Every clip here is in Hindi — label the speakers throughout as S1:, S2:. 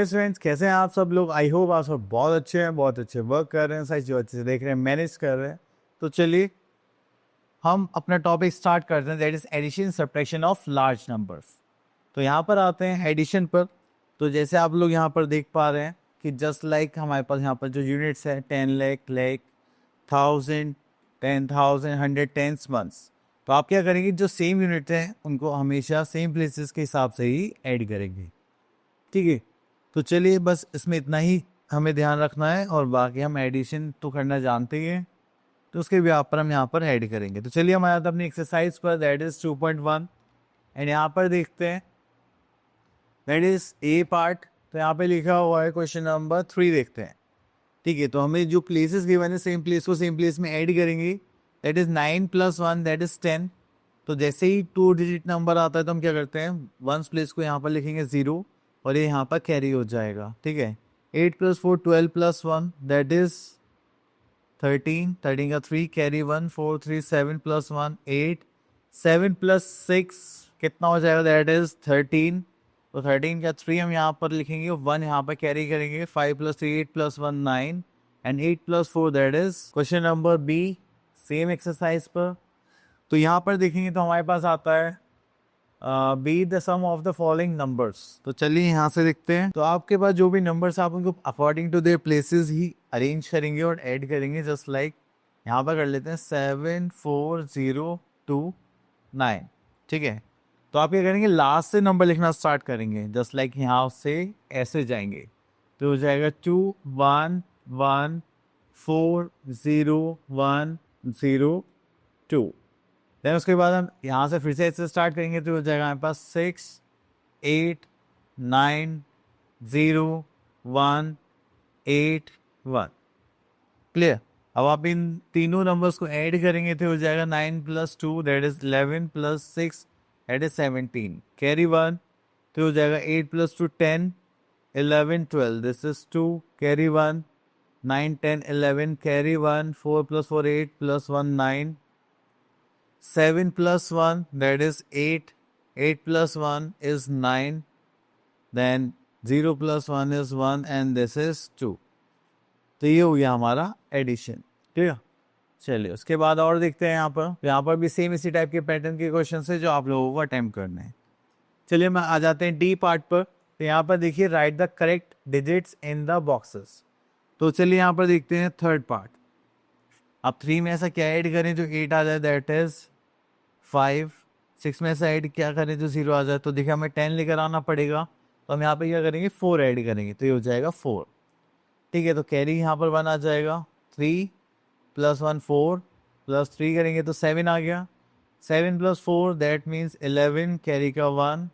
S1: स्टूडेंट्स, कैसे हैं आप सब लोग? आई होप आप सब बहुत अच्छे वर्क कर रहे हैं, सारी चीज़ अच्छे से देख रहे हैं, मैनेज कर रहे हैं। तो चलिए हम अपना टॉपिक स्टार्ट करते हैं, that is addition subtraction of large numbers. तो यहाँ पर आते हैं एडिशन पर। तो जैसे आप लोग यहाँ पर देख पा रहे हैं कि जस्ट लाइक हमारे पास यहाँ पर जो यूनिट्स हैं 10 लाख, 1000, 10,000, 100, टेंस मंथ्स। तो आप क्या करेंगे, जो सेम यूनिट हैं उनको हमेशा सेम प्लेसेस के हिसाब से ही ऐड करेंगे। ठीक है, तो चलिए बस इसमें इतना ही हमें ध्यान रखना है, और बाकी हम एडिशन तो करना जानते ही हैं, तो उसके भी पर हम यहाँ पर ऐड करेंगे। तो चलिए हम आए अपनी एक्सरसाइज पर, दैट इज 2.1। एंड यहाँ पर देखते हैं दैट इज ए पार्ट। तो यहाँ पे लिखा हुआ है क्वेश्चन नंबर 3, देखते हैं। ठीक है, तो हमें जो प्लेसेस गिवन है सेम प्लेस को सेम प्लेस में ऐड करेंगे। That is 9 + 1, that is 10। तो जैसे ही 2 डिजिट नंबर आता है तो हम क्या करते हैं, वंस प्लेस को यहाँ पर लिखेंगे 0, और ये यहाँ पर कैरी हो जाएगा। ठीक है, 8 + 4, 12 + 1, दैट इज 13, 13 का 3, कैरी 1, 4, 3, 7 + 1, 8, 7 + 6 कितना हो जाएगा, दैट इज 13। तो 13 का 3 हम यहाँ पर लिखेंगे, 1 यहाँ पर कैरी करेंगे, 5 + 3, 8 + 1, 9, and 8 + 4, that is question number B, same exercise पर। तो यहाँ पर देखेंगे तो हमारे पास आता है B the sum of the following numbers. तो चलिए यहाँ से देखते हैं। तो आपके पास जो भी नंबर्स आप उनको अकॉर्डिंग टू देयर प्लेसेस ही अरेंज करेंगे और ऐड करेंगे, जस्ट लाइक यहाँ पर कर लेते हैं 7, 4, 0, 2, 9। ठीक है, तो आप क्या करेंगे, लास्ट से नंबर लिखना स्टार्ट करेंगे, जस्ट लाइक यहाँ से ऐसे जाएंगे। तो हो जाएगा 2, 1, 1, 4, 0, 1, 0, 2। देन उसके बाद हम यहाँ से फिर से ऐसे स्टार्ट करेंगे, तो हो जाएगा हमारे पास 6, 8, 9, 0, 1, 8, 1। क्लियर? अब आप इन तीनों नंबर्स को ऐड करेंगे तो हो जाएगा 9 + 2, that is 11, + 6, that is 17, carry 1। तो हो जाएगा 8 + 2, 10, 11, 12, this is 2, carry 1, 9, 10, 11, carry 1, 4 + 4, 8 + 1, 9, 7 + 1, that is 8, 8 + 1 is 9, then 0 + 1 is 1, and this is 2। तो ये हो गया हमारा एडिशन। ठीक है, चलिए उसके बाद और देखते हैं यहाँ पर भी सेम इसी टाइप के पैटर्न के क्वेश्चन है जो आप लोगों को अटेम्प्ट करने हैं। चलिए मैं आ जाते हैं डी पार्ट पर। तो यहाँ पर देखिए, right the correct digits in the boxes. तो चलिए यहाँ पर देखते हैं थर्ड पार्ट। अब 3 में ऐसा क्या ऐड करें जो 8 आ जाए, दैट इज 5। 6 में से ऐड क्या करें जो 0 आ जाए, तो देखिए हमें 10 लेकर आना पड़ेगा। तो हम यहाँ पे क्या करेंगे, 4 ऐड करेंगे, तो ये हो जाएगा 4। ठीक है, तो कैरी यहाँ पर 1 आ जाएगा, 3 + 1, 4, + 3 करेंगे तो 7 आ गया। 7 + 4, दैट मीन्स 11, कैरी का 1।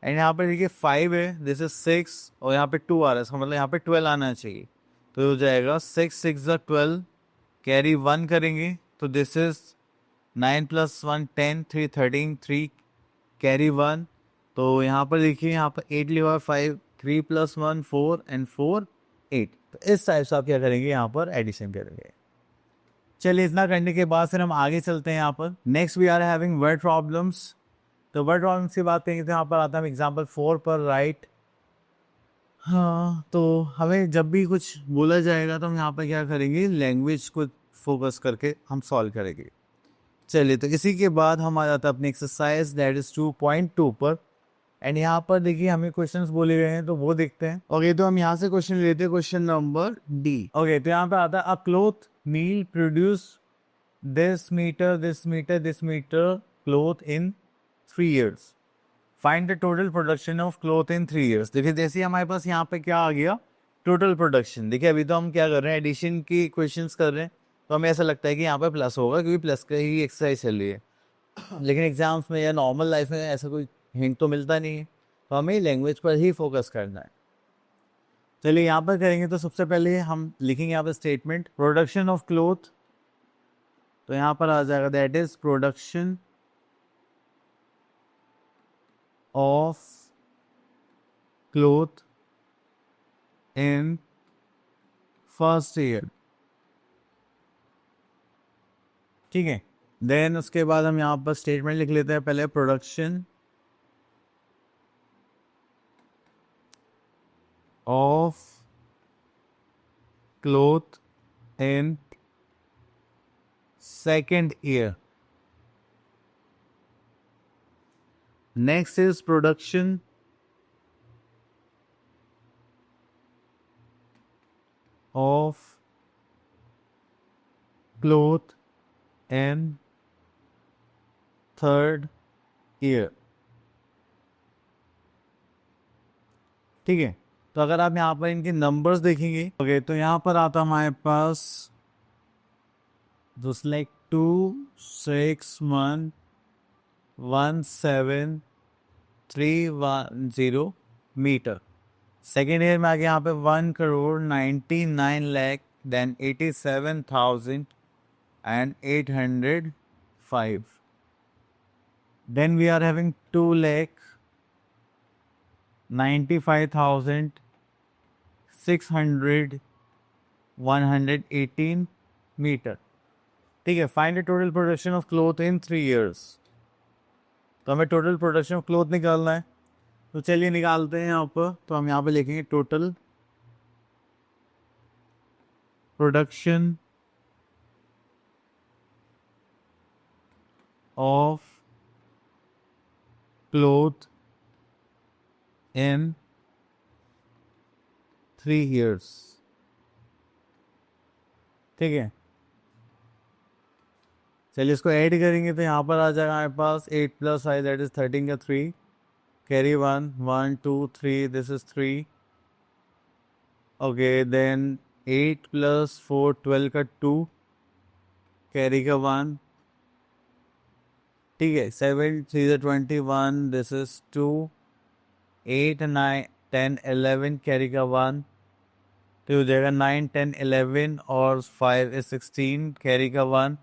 S1: एंड यहाँ पर देखिए 5 है, दिस इज 6, और यहाँ पे 2 आ रहा है, इसका मतलब यहाँ पे 12 आना चाहिए। तो हो जाएगा 6, 6 = 12, कैरी 1 करेंगे, तो दिस इज 9 + 1, 10, 3, 13, 3, कैरी 1। तो यहाँ पर देखिए, यहाँ पर 8 लिखा हुआ है, 5, 3 + 1, 4, एंड 4, 8। तो इस टाइप से आप क्या करेंगे, यहाँ पर एडिशन करेंगे। चलिए इतना करने के बाद फिर हम आगे चलते हैं। यहाँ पर next we are having word problems. तो वर्ड प्रॉब्लम्स की बात करेंगे तो यहाँ पर आता है एग्जाम्पल 4 पर, राइट। हाँ, तो हमें जब भी कुछ बोला जाएगा तो हम यहाँ पर क्या करेंगे, लैंग्वेज को फोकस करके हम सॉल्व करेंगे। चलिए, तो इसी के बाद हम आ जाते हैं अपनी एक्सरसाइज दैट इज 2.2 पर। एंड यहाँ पर देखिए हमें क्वेश्चंस बोले गए हैं, तो वो देखते हैं। ओके, तो हम यहाँ से क्वेश्चन लेते हैं, क्वेश्चन नंबर डी। ओके, तो यहाँ पे आता है, a cloth mill produce this metre, this metre, this metre cloth in 3 years। Find the total production of cloth in 3 years। देखिए जैसे ही हमारे पास यहाँ पे क्या आ गया, टोटल प्रोडक्शन। देखिए अभी तो हम क्या कर रहे हैं, एडिशन की क्वेश्चंस कर रहे हैं, तो हमें ऐसा लगता है कि यहाँ पे प्लस होगा क्योंकि प्लस का ही एक्सरसाइज चल रही है। लेकिन एग्जाम्स में या नॉर्मल लाइफ में ऐसा कोई हिंट तो मिलता नहीं है, तो हमें लैंग्वेज पर ही फोकस करना है। चलिए यहाँ पर करेंगे, तो सबसे पहले हम लिखेंगे यहाँ पर स्टेटमेंट प्रोडक्शन ऑफ क्लोथ। तो यहाँ पर आ जाएगा that is production of cloth in first year. ठीक है, देन उसके बाद हम यहाँ पर स्टेटमेंट लिख लेते हैं, पहले production of cloth in second year. Next is production of cloth in third year. ठीक है, तो अगर आप यहाँ पर इनके नंबर्स देखेंगे ओके तो यहाँ पर आता हमारे पास just like 261,17310 metre. Second year में आगे यहाँ पे 1,99,00,000 then 87,805. Then we are having 2,95,600,118 metre. ठीक है, find the total production of cloth in 3 years. तो हमें टोटल प्रोडक्शन ऑफ क्लोथ निकालना है, तो चलिए निकालते हैं यहाँ पर. तो हम यहाँ पे लिखेंगे total production of cloth in 3 years. ठीक है, चलिए इसको ऐड करेंगे तो यहाँ पर आ जाएगा हमारे पास 8 + 5 दैट इज 13 का 3. Carry 1 1 2 3 this is 3. Okay then 8 + 4 12 का 2. कैरी का 1. ठीक है 7 3 21 दिस इज 2. 8 9 10 11 कैरी का 1. तो हो जाएगा 9 10 11 और 5 is 16 कैरी का 1.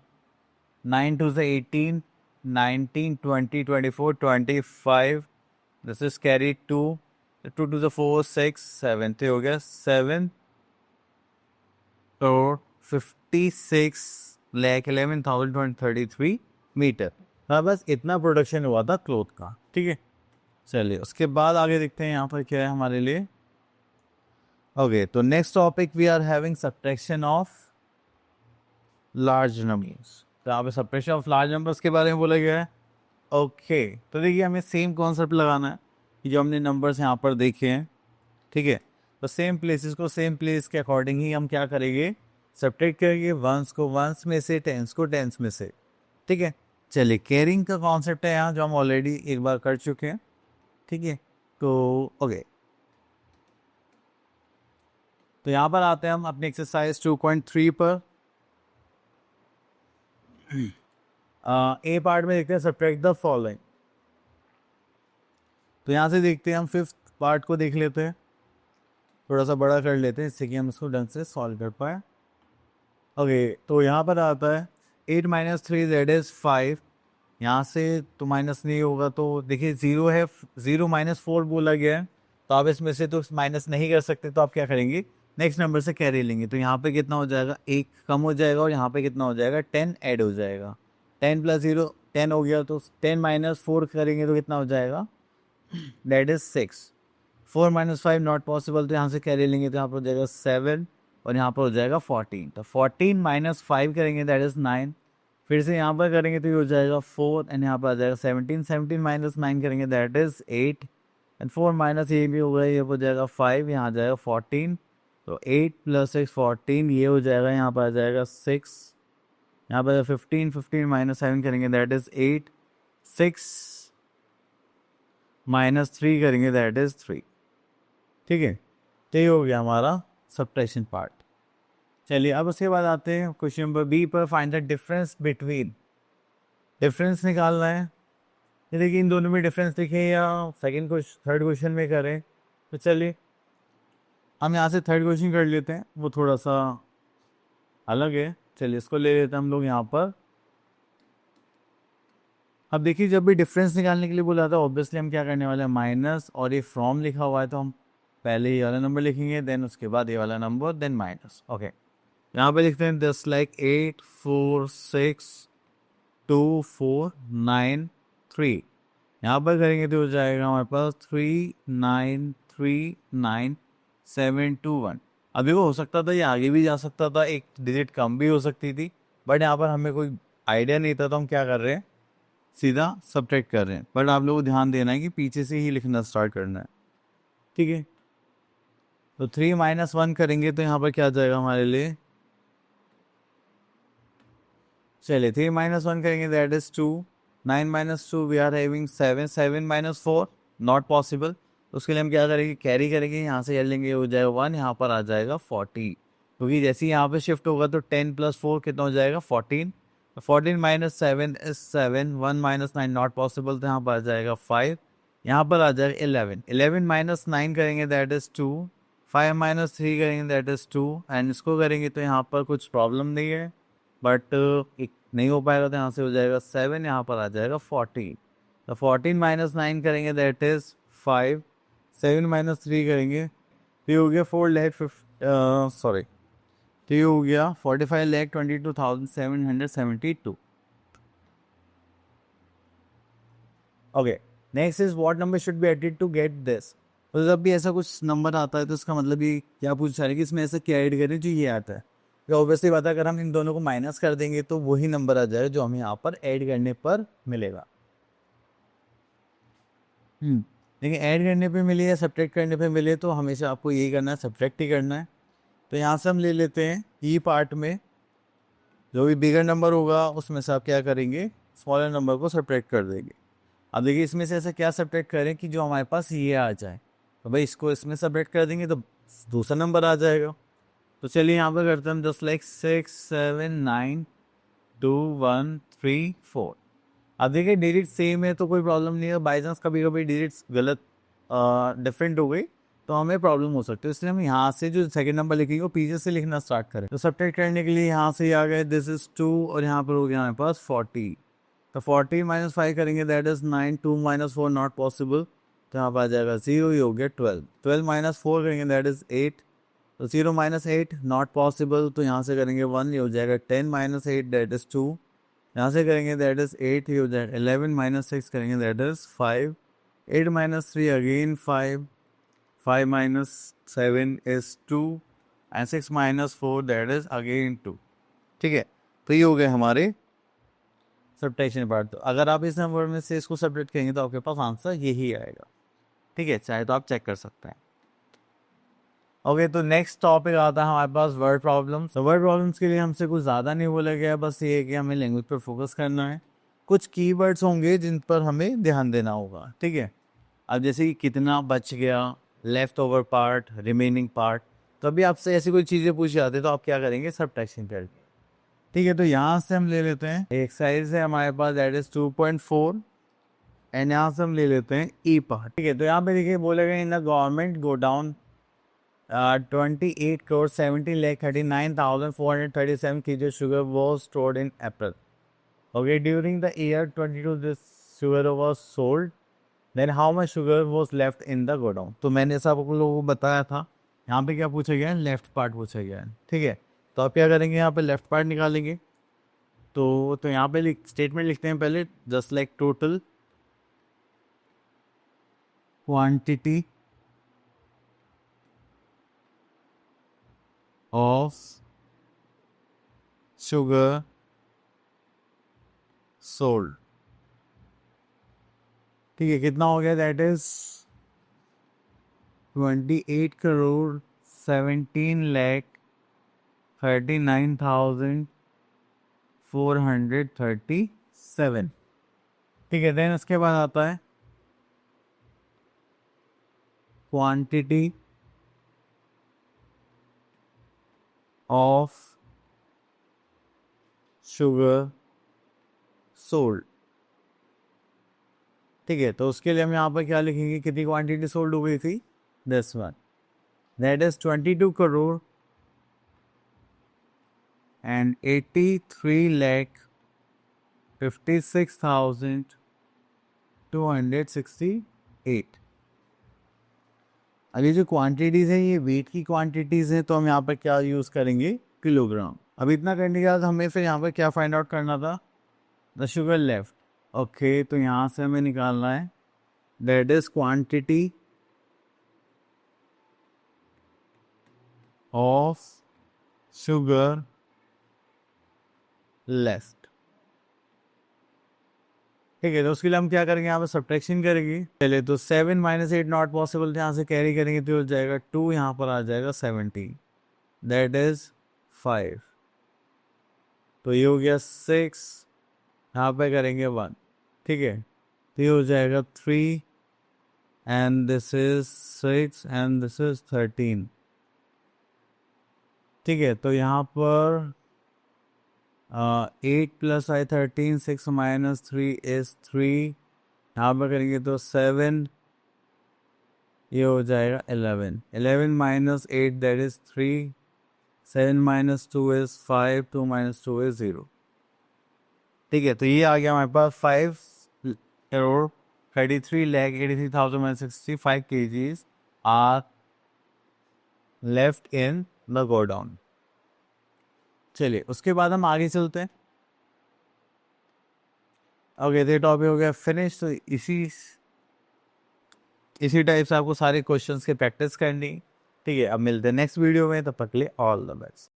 S1: 9 2 से 18 19 20 24 25 दिस इज कैरी 2. 2 2 से 4 6 7 तो हो गया 7 करोड़ 56,11,033 मीटर. हाँ बस इतना प्रोडक्शन हुआ था क्लोथ का. ठीक है, चलिए उसके बाद आगे देखते हैं यहाँ पर क्या है हमारे लिए. ओके तो next topic we are having subtraction of large numbers. तो यहाँ पे सब्ट्रैक्शन ऑफ लार्ज नंबर्स के बारे में बोला गया है. ओके तो देखिए हमें सेम कॉन्सेप्ट लगाना है कि जो हमने नंबर्स यहाँ पर देखे हैं. ठीक है, तो सेम प्लेसेस को सेम प्लेस के अकॉर्डिंग ही हम क्या करेंगे, सब्ट्रैक्ट करेंगे. वंस को वंस में से, टेंस को टेंस में से. ठीक है, चलिए कैरिंग का कॉन्सेप्ट है यहाँ जो हम ऑलरेडी एक बार कर चुके हैं. ठीक है, तो ओके तो यहाँ पर आते हैं हम अपनी एक्सरसाइज 2.3 पर. ए पार्ट में देखते हैं सब्ट्रैक्ट द फॉलोइंग. तो यहाँ से देखते हैं हम फिफ्थ पार्ट को देख लेते हैं, थोड़ा सा बड़ा कर लेते हैं इससे कि हम इसको ढंग से सॉल्व कर पाए. ओके तो यहाँ पर आता है 8 - 3 दैट इज 5. यहाँ से तो माइनस नहीं होगा, तो देखिए 0 है, 0 - 4 बोला गया है, तो आप इसमें से तो माइनस नहीं कर सकते. तो आप क्या करेंगे, नेक्स्ट नंबर से कैरी लेंगे. तो यहाँ पे कितना हो जाएगा, 1 कम हो जाएगा और यहाँ पे कितना हो जाएगा, 10 ऐड हो जाएगा. 10 + 0 10 हो गया, तो 10 - 4 करेंगे तो कितना हो जाएगा, दैट इज 6. 4 - 5 नॉट पॉसिबल, तो यहाँ से कैरी लेंगे तो यहाँ पर हो जाएगा 7 और यहाँ पर हो जाएगा 14. तो 14 - 5 करेंगे दैट इज 9. फिर से यहाँ पर करेंगे तो ये हो जाएगा 4 एंड यहाँ पर आ जाएगा 17. 17 - 9 करेंगे दैट इज 8 एंड 4 माइनस ये भी होगा, ये हो जाएगा 5, यहाँ आ जाएगा 14. तो 8 + 6 14, ये हो जाएगा, यहाँ पर आ जाएगा 6. यहाँ पर 15 15 - 7 करेंगे दैट इज 8. 6 - 3 करेंगे दैट इज 3. ठीक है, तो ये हो गया हमारा सब्ट्रैक्शन पार्ट. चलिए अब उसके बाद आते हैं क्वेश्चन नंबर बी पर. Find the difference between, difference निकालना है. ये देखिए इन दोनों में डिफरेंस दिखे या थर्ड क्वेश्चन में करें. तो चलिए हम यहाँ से थर्ड क्वेश्चन कर लेते हैं, वो थोड़ा सा अलग है. चलिए इसको ले लेते हैं हम लोग यहाँ पर. अब देखिए जब भी डिफरेंस निकालने के लिए बोला था ऑब्वियसली हम क्या करने वाले हैं, माइनस, और ये फ्रॉम लिखा हुआ है तो हम पहले ये वाला नंबर लिखेंगे, देन उसके बाद ये वाला नंबर, देन माइनस. ओके यहाँ पे लिखते हैं 10 लाइक 8 4 6 2 4 9 3. यहाँ पर करेंगे तो हो जाएगा हमारे पास 3 9 3 9 721। अभी वो हो सकता था ये आगे भी जा सकता था, एक डिजिट कम भी हो सकती थी, बट यहाँ पर हमें कोई आइडिया नहीं था तो हम क्या कर रहे हैं, सीधा सब्ट्रैक्ट कर रहे हैं। बट आप लोगों को ध्यान देना है कि पीछे से ही लिखना स्टार्ट करना है, ठीक है। तो 3 - 1 करेंगे तो यहाँ पर क्या आ जाएगा हमारे लिए, चलिए 3 - 1 करेंगे, that is 2। 9 - 2 we are having 7। 7 - 4 not possible. तो उसके लिए हम क्या करेंगे, कैरी करेंगे, यहाँ से लेंगे, हो जाएगा 1, यहाँ पर आ जाएगा 40, क्योंकि जैसे ही यहाँ पे शिफ्ट होगा तो 10 + 4 कितना हो जाएगा 14। 14 - 7 इज 7। 1 - 9 नॉट पॉसिबल, तो यहाँ पर आ जाएगा 5, यहाँ पर आ जाएगा 11। 11 - 9 करेंगे दैट इज 2। 5 - 3 करेंगे दैट इज 2, एंड इसको करेंगे तो यहाँ पर कुछ प्रॉब्लम नहीं है, बट एक नहीं हो पाएगा तो यहाँ से हो जाएगा 7, यहाँ पर आ जाएगा 14। तो 14 - 9 करेंगे दैट इज 5। 7 - 3 करेंगे तो ये हो गया 4 लाख सॉरी, तो ये हो गया 45,22,772। Okay, next is what number should be added to get this. तो जब भी ऐसा कुछ नंबर आता है तो इसका मतलब ये क्या पूछ रहा है कि इसमें ऐसा क्या ऐड करें जो ये आता है। तो ऑब्वियसली बात है, अगर हम इन दोनों को माइनस कर देंगे तो वही नंबर आ जाएगा जो हमें यहाँ पर ऐड करने पर मिलेगा। लेकिन ऐड करने पे मिले या सब्ट्रैक्ट करने पे मिले तो हमेशा आपको यही करना है, सब्ट्रैक्ट ही करना है। तो यहाँ से हम ले लेते हैं ई पार्ट में जो भी बिगर नंबर होगा उसमें से आप क्या करेंगे, स्मॉलर नंबर को सब्ट्रैक्ट कर देंगे। अब देखिए इसमें से ऐसा क्या सब्ट्रैक्ट करें कि जो हमारे पास ये आ जाए, तो भाई इसको इसमें सब्ट्रैक्ट कर देंगे तो दूसरा नंबर आ जाएगा। तो चलिए यहाँ पर करते हैं हम, जस्ट लाइक 6 7 9 2 1 3 4। अब देखिए डिजिट सेम है तो कोई प्रॉब्लम नहीं है, बाई चांस कभी कभी डिजिट्स गलत डिफरेंट हो गई तो हमें प्रॉब्लम हो सकती है, इसलिए हम यहाँ से जो सेकंड नंबर लिखेंगे वो पीछे से लिखना स्टार्ट करें। तो सब्ट्रैक्ट करने के लिए यहाँ से आ गए, दिस इज 2 और यहाँ पर हो गया हमारे पास 40। तो 40 - 5 करेंगे दैट इज 9। 2 - 4 नॉट पॉसिबल, तो यहाँ पर आ जाएगा 0, ही हो गया 12। 12 - 4 करेंगे दैट इज 8। तो 0 - 8 नॉट पॉसिबल, तो यहाँ से करेंगे 1, ये हो जाएगा 10 - 8 दैट इज 2। यहाँ से करेंगे दैट इज 8, ही हो जाएगा 11 - 6 करेंगे that is 5। 8 - 3 again 5। 5 - 7 is 2 and 6 - 4 that is again 2, ठीक है। तो ये हो गए हमारे सब्ट्रैक्शन पार्ट। तो अगर आप इस नंबर में से इसको सब्ट्रैक्ट करेंगे तो आपके पास आंसर यही आएगा, ठीक है, चाहे तो आप चेक कर सकते हैं। ओके, तो नेक्स्ट टॉपिक आता है हमारे पास वर्ड प्रॉब्लम्स। तो वर्ड प्रॉब्लम्स के लिए हमसे कुछ ज़्यादा नहीं बोला गया, बस ये है कि हमें लैंग्वेज पर फोकस करना है। कुछ कीवर्ड्स होंगे जिन पर हमें ध्यान देना होगा, ठीक है। अब जैसे कि कितना बच गया, left over part, remaining part, तो अभी आपसे ऐसी कोई चीज़ें पूछी जाती है तो आप क्या करेंगे, सब्ट्रैक्शन करके, ठीक है। तो यहाँ से हम ले लेते हैं एक्सरसाइज है हमारे पास दैट इज 2.4, एंड यहाँ से हम ले लेते हैं ई पार्ट, ठीक है। तो यहाँ पे देखिए बोलेगा in the government go down 28,17,39,437 kg sugar was stored in April. Okay, during the year 22 this sugar was sold. Then how much sugar was left in the godown? तो मैंने सब आप लोगों को बताया था, यहाँ पे क्या पूछा गया है, लेफ्ट पार्ट पूछा गया है, ठीक है। तो आप क्या करेंगे, यहाँ पे लेफ्ट पार्ट निकालेंगे। तो यहाँ पे स्टेटमेंट लिखते हैं पहले, just like total quantity of sugar sold, ठीक है। कितना हो गया, दैट इज 28,17,39,437, ठीक है। देन उसके बाद आता है क्वांटिटी ऑफ शुगर सोल्ड, ठीक है। तो उसके लिए हम यहाँ पर क्या लिखेंगे, कितनी क्वांटिटी सोल्ड हो गई थी, this one, that is 22 crore and 83,56,268। अब ये जो क्वांटिटीज़ हैं ये वेट की क्वांटिटीज़ हैं, तो हम यहाँ पर क्या यूज़ करेंगे, किलोग्राम। अब इतना करने के बाद हमें फिर यहाँ पर क्या फाइंड आउट करना था, द शुगर लेफ्ट। ओके, तो यहाँ से हमें निकालना है that is quantity of sugar left. ठीक है, तो उसके लिए हम क्या करेंगे, यहाँ पे सब्ट्रैक्शन करेंगे पहले। तो 7 माइनस 8 नॉट पॉसिबल, यहाँ से कैरी करेंगे तो हो जाएगा 2, यहाँ पर आ जाएगा 17, दैट इज 5। तो ये हो गया 6, यहाँ पे करेंगे 1। ठीक है, तो ये हो जाएगा 3 and this is 6 and this is 13। ठीक है, तो यहाँ पर 8 प्लस आई 13, 6 माइनस 3 इज 3, यहाँ पर करेंगे तो 7, ये हो जाएगा 11। 11 minus 8 that is 3, 7 minus 2 is 5, 2 minus 2 is 0। ठीक है, तो ये आ गया हमारे पास 5,33,83,165 kgs are left in the godown. चलिए उसके बाद हम आगे चलते हैं। ओके, ये टॉपिक हो गया फिनिश। तो इसी टाइप से आपको सारे क्वेश्चंस के प्रैक्टिस करनी। ठीक है, अब मिलते हैं नेक्स्ट वीडियो में, तब तक के लिए ऑल द बेस्ट।